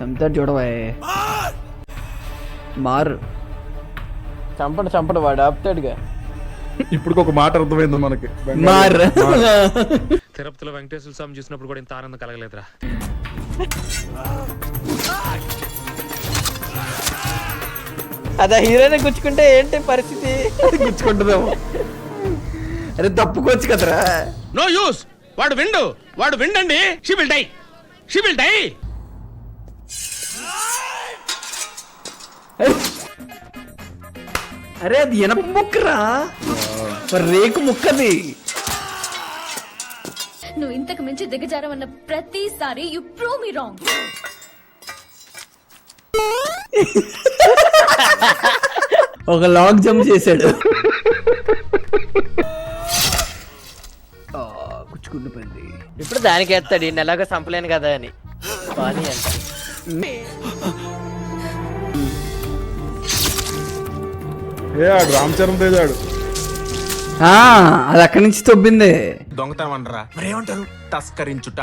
చంపుతాడు చూడవా మారు చంపడు వాడు ఆపుతాడుగా. ఇప్పుడు ఒక మాట అర్థమైంది మనకి. మార్ తిరుపతిలో వెంకటేశ్వర స్వామి చూసినప్పుడు కూడా ఇంత ఆనందం కలగలేదురా. అదే హీరోని గుచ్చుకుంటే ఏంటి పరిస్థితి? గుచ్చుకుంటుందేమో. అరే తప్పుకోవచ్చు కదరా. No use. వాడు విండండి. She will die. అరే అది ఎనప ముక్కరా, రేకు ముక్కది. నువ్వు ఇంతకు మించి దిగజారమన్న ప్రతిసారి యు ప్రూవ్ మీ రాంగ్. ఒక లాగ్ జంప్ చేశాడు. గుచ్చుకుండిపోయింది. ఇప్పుడు దానికి ఎత్తాడు, ఈ నెలగా చంపలేను కదా అని. కానీ అంట ఆడు రామ్ చరణ్ తేజ్ ఆడు. అది అక్కడి నుంచి తొబ్బిందే. దొంగతనం అనరా, మరేమంటారు? తస్కరించుట.